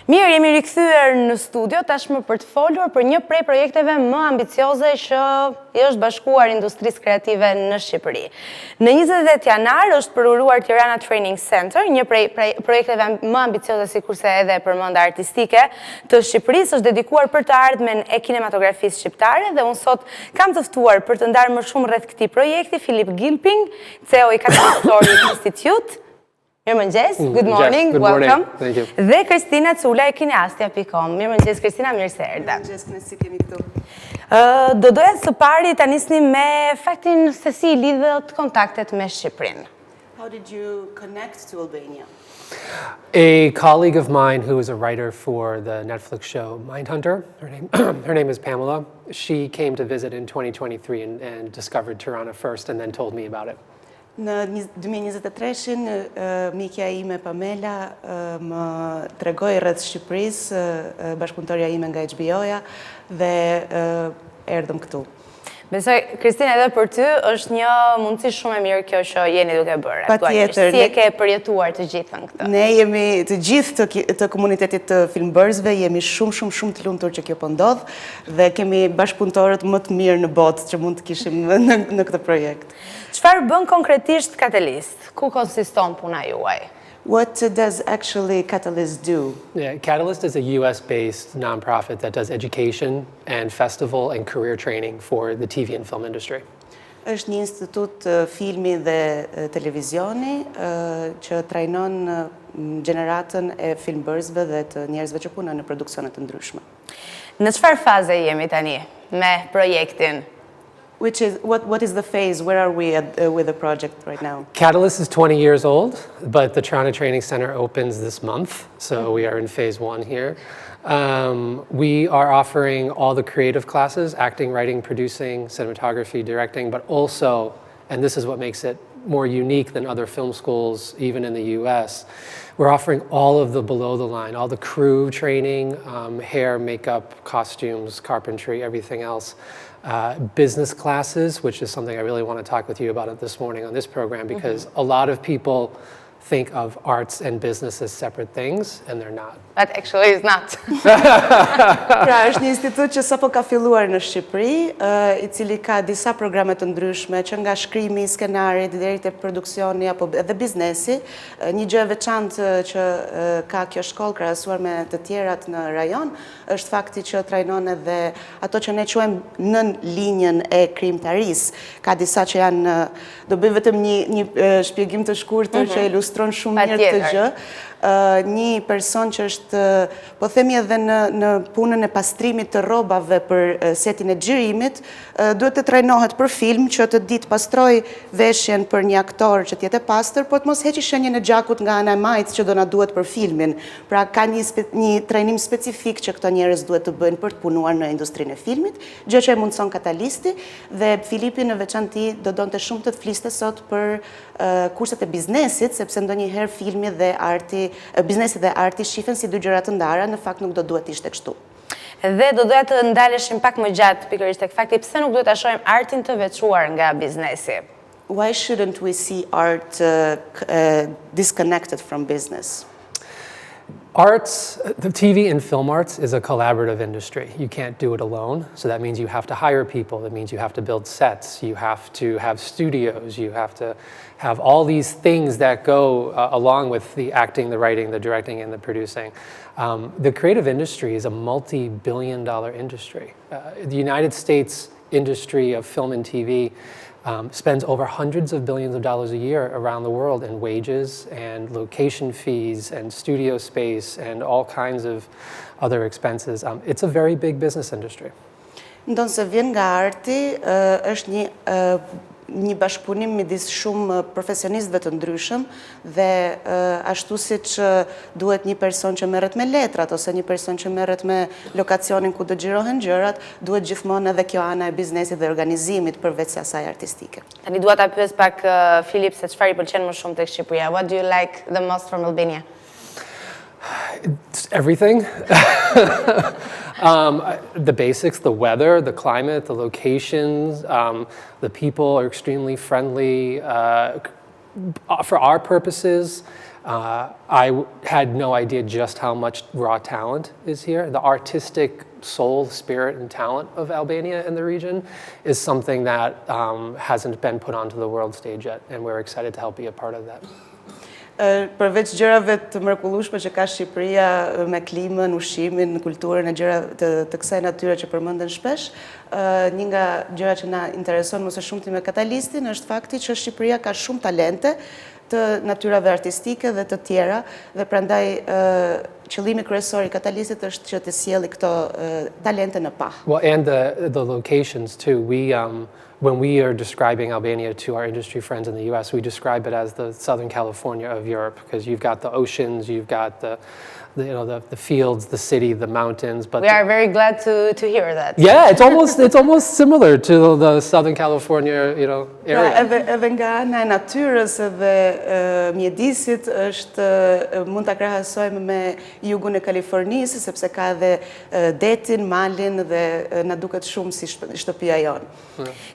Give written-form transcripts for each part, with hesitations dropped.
Mirë, jemi rikthyer në studio tashmë për të folur për një prej projekteve më ambicioze që i është bashkuar industrisë kreative në Shqipëri. Në 28 janar është përuruar Tirana Training Center, një prej projekteve më ambicioze sikurse edhe përmenda artistike të Shqipërisë, është dedikuar për të ardhmen e kinematografisë shqiptare dhe unë sot kam të ftuar për të ndarë më shumë rreth këtij projekti Filip Gilping, CEO i Catalyst Story Institute. Mirëmëngjes, good morning, welcome. Thank you. Dhe Kristina Cula e kineastia.com. Mirëmëngjes, Kristina, mirë se erdhe. Mirëmëngjes, kënaqësi kemi këtu. Do doja së pari ta nisni me faktin se si lidhet kontaktet me Shqipërinë. How did you connect to Albania? A colleague of mine who is a writer for the Netflix show Mindhunter, her name is Pamela, she came to visit in 2023 and discovered Tirana first and then told me about it. Në 2023-shin, mikja ime Pamela më tregoi rreth Shqipërisë, bashkëpunëtorja ime nga HBO-ja dhe erdhëm këtu. Besoj, Kristina, edhe për ty është një mundësi shumë e mirë kjo që jeni duke bërë. Patjetër. Si e ke përjetuar të gjithën këtë? Ne jemi të gjithë të komunitetit të filmbërësve, jemi shumë të lumtur që kjo po ndodh dhe kemi bashkëpunëtorët më të mirë në botë që mund të kishim në këtë projekt. Çfarë bën konkretisht Catalyst? Ku konsiston puna juaj? What does actually Catalyst do? Yeah, Catalyst is a US-based nonprofit that does education and festival and career training for the TV and film industry. Është një institut filmi dhe televizioni që trajnon gjeneratën e filmbërësve dhe të njerëzve që punojnë në produksione të ndryshme. Në çfarë faze jemi tani me projektin? What is the phase? Where are we with the project right now? Catalyst is 20 years old, but the Tirana Training Center opens this month, so we are in phase 1 here. We are offering all the creative classes, acting, writing, producing, cinematography, directing, but also, and this is what makes it more unique than other film schools, even in the US, we're offering all of the below the line, all the crew training, hair, makeup, costumes, carpentry, everything else. Business classes, which is something I really want to talk with you about this morning on this program, because a lot of people think of arts and business as separate things, and they're not. But actually it's not. Pra, është një institut që sapo ka filluar në Shqipëri, I cili ka disa programe të ndryshme, që nga shkrimi, skenarit, deri te produksioni apo edhe biznesi. Një gjë e veçantë që ka kjo shkollë krahasuar me të tjerat në rajon, është fakti që trajnon edhe ato që ne quajmë nën linjën e krijimtarisë. Ka disa që janë, do bëj vetëm një shpjegim të shkurtër që ilustron shumë mirë këtë gjë. Një person që është, po themi edhe në punën e pastrimit të rrobave për setin e xhirimit, duhet të trajnohet për film që të ditë pastroj veshjen për një aktor që të jetë pastër, po të mos heqë shenjën e gjakut nga ana e majtë që do na duhet për filmin. Pra ka një trajnim specifik që këto njerëz duhet të bëjnë për të punuar në industrinë e filmit, gjë që e mundson Katalisti, dhe Filipi në veçanti do donte shumë të fliste sot për kurset e biznesit, sepse ndonjëherë filmi dhe arti, biznesi dhe arti shifen si dy gjëra të ndara, në fakt nuk do duhet ishte kështu. Dhe do doja të ndaleshim pak më gjatë pikërisht tek fakti pse nuk duhet ta shohim artin të veçuar nga biznesi. Why shouldn't we see art disconnected from business? Arts, the TV and film arts is a collaborative industry. You can't do it alone, so that means you have to hire people, that means you have to build sets, you have to have studios, you have to have all these things that go along with the acting, the writing, the directing, and the producing. The creative industry is a multi-billion-dollar industry. The United States industry of film and TV spends over hundreds of billions of dollars a year around the world in wages and location fees and studio space and all kinds of other expenses. It's a very big business industry. Ndonë se vjen nga arti, është një bashkëpunim midis shumë profesionistëve të ndryshëm dhe ashtu siç duhet një person që merret me letrat ose një person që merret me lokacionin ku do xhirohen gjërat, duhet gjithmonë edhe kjo ana e biznesit dhe organizimit përveç se asaj artistike. Tani dua ta pyes pak Filip se çfarë I pëlqen më shumë tek Shqipëria. What do you like the most from Albania? It's everything. The basics, the weather, the climate, the locations, the people are extremely friendly. For our purposes, I had no idea just how much raw talent is here. The artistic soul, spirit, and talent of Albania in the region is something that hasn't been put onto the world stage yet, and we're excited to help be a part of that. Përveç gjërave të mrekullueshme që ka Shqipëria me klimën, ushqimin, kulturën e gjëra të kësaj natyre që përmenden shpesh, një nga gjërat që na intereson më së shumti me Katalistin është fakti që Shqipëria ka shumë talente të natyrave artistike dhe të tjera, dhe prandaj qëllimi kryesor I Katalistit është që të sjellë këto talente në pah. Well, and the locations too. When we are describing Albania to our industry friends in the US, we describe it as the Southern California of Europe, because you've got the oceans, you've got the fields, the city, the mountains. But we are very glad to hear that. Yeah, it's almost similar to the Southern California, area. Edhe nga ana e natyrës dhe mjedisit mund ta krahasojmë me jugun e Kalifornisë, sepse ka edhe detin, malin dhe na duket shumë si shtëpia jonë.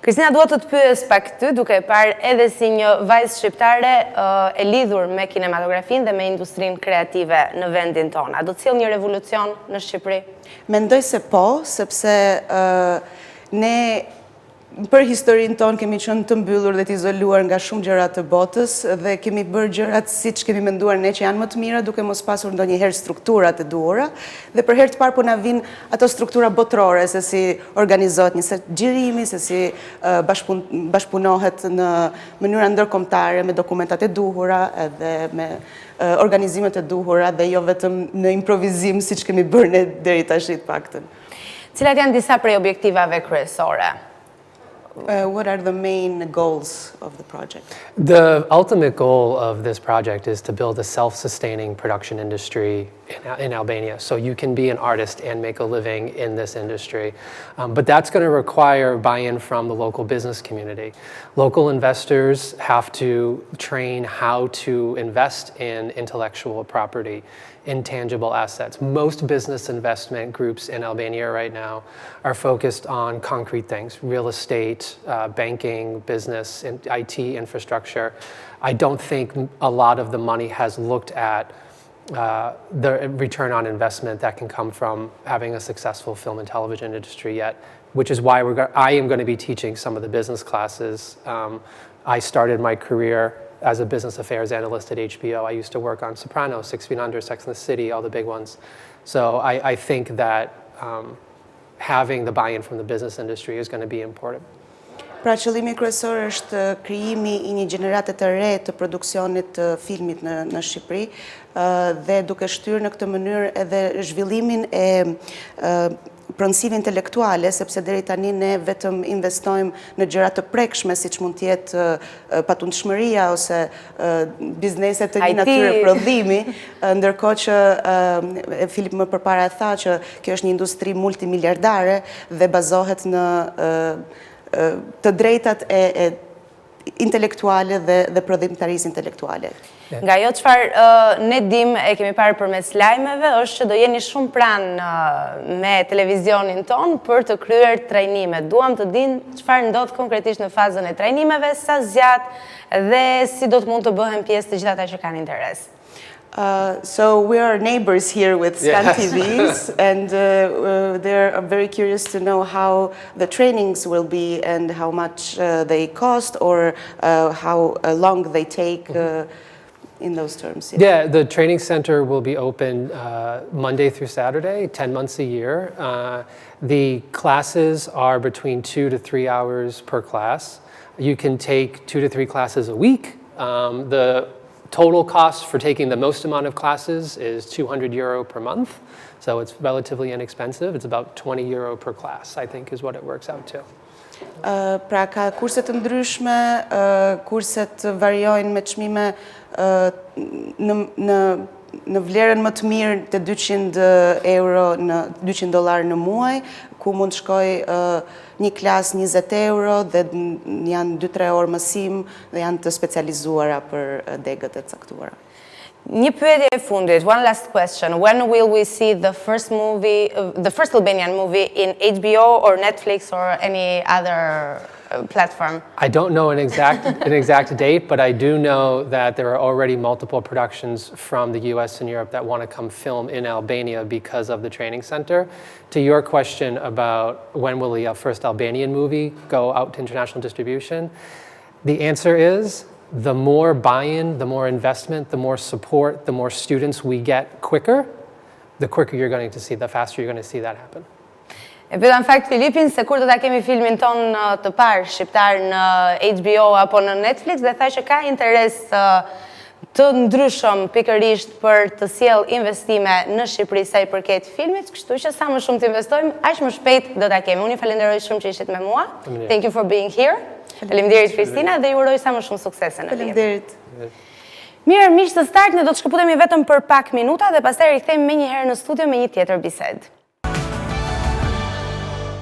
Kristina, dua të pyes pak ty, duke e parë edhe si një vajzë shqiptare e lidhur me kinematografinë dhe me industrinë kreative në vendin tonë. A do të sjellë një revolucion në Shqipëri? Mendoj se po, sepse ne për historinë tonë kemi qenë të mbyllur dhe të izoluar nga shumë gjëra të botës dhe kemi bërë gjërat siç kemi menduar ne që janë më të mira, duke mos pasur ndonjëherë strukturat e duhura, dhe për herë të parë po na vijnë ato struktura botërore, se si organizohet një xhirimi, se si bashkëpunohet në mënyra ndërkombëtare me dokumentat e duhura edhe me organizimet e duhura dhe jo vetëm në improvizim siç kemi bërë ne deri tash të paktën. Cilat janë disa prej objektivave kryesore? What are the main goals of the project? The ultimate goal of this project is to build a self-sustaining production industry in Albania, so you can be an artist and make a living in this industry. But that's going to require buy-in from the local business community. Local investors have to train how to invest in intellectual property, intangible assets. Most business investment groups in Albania right now are focused on concrete things: real estate, banking, business, and IT infrastructure. I don't think a lot of the money has looked at the return on investment that can come from having a successful film and television industry yet, which is why I am going to be teaching some of the business classes. I started my career as a business affairs analyst at HBO. I used to work on Sopranos, 6 Feet Under, Sex and the City, all the big ones. So I think that having the buy-in from the business industry is going to be important. Pra qëllimi kryesor është krijimi I një gjenerate të re të produksionit të filmit në Shqipëri dhe duke shtyrë në këtë mënyrë edhe zhvillimin e pronësive intelektuale, sepse deri tani ne vetëm investojmë në gjëra të prekshme, siç mund të jetë patundshmëria ose bizneset të një natyre prodhimi, ndërkohë që Filip më përpara tha që kjo është një industri multimiliardare dhe bazohet në të drejtat e intelektuale dhe prodhimtarisë intelektuale. Nga jo çfarë ne dim e kemi parë përmes lajmeve është që do jeni shumë pranë me televizionin ton për të kryer trajnime. Duam të dinë çfarë ndodh konkretisht në fazën e trajnimeve, sa zgjat dhe si do të mund të bëhen pjesë të gjithë ata që kanë interes. So we are neighbors here with Scan TVs, and they're very curious to know how the trainings will be and how much they cost or how long they take in those terms. Yeah, the training center will be open Monday through Saturday, 10 months a year. The classes are between 2 to 3 hours per class. You can take 2 to 3 classes a week. The total cost for taking the most amount of classes is €200 per month, so it's relatively inexpensive. It's about €20 per class, I think, is what it works out to. Pra ka kurse të ndryshme, kurset variojnë me çmime në vlerën më të mirë të €200 në $200 në muaj, ku mund shkoj një klas €20 dhe janë 2-3 orë mësim dhe janë të specializuara për degët e caktuara. Një pyetje e fundit, one last question. When will we see the first movie, the first Albanian movie in HBO or Netflix or any other platform? I don't know an exact date, but I do know that there are already multiple productions from the US and Europe that want to come film in Albania because of the training center. To your question about when will the first Albanian movie go out to international distribution, the answer is the more buy-in, the more investment, the more support, the more students we get quicker, the quicker you're going to see, the faster you're going to see that happen. E pyeta në fakt Filipin se kur do ta kemi filmin ton të parë shqiptar në HBO apo në Netflix dhe tha që ka interes të ndryshëm pikërisht për të sjell investime në Shqipëri sa i përket filmit, kështu që sa më shumë të investojmë, aq më shpejt do ta kemi. Unë ju falenderoj shumë që ishit me mua. Thank you for being here. Faleminderit Kristina dhe ju uroj sa më shumë suksese në vijim. Faleminderit. Mirë, miq të Start, ne do të shkëputemi vetëm për pak minuta dhe pastaj rikthehemi menjëherë në studio me një tjetër bisedë.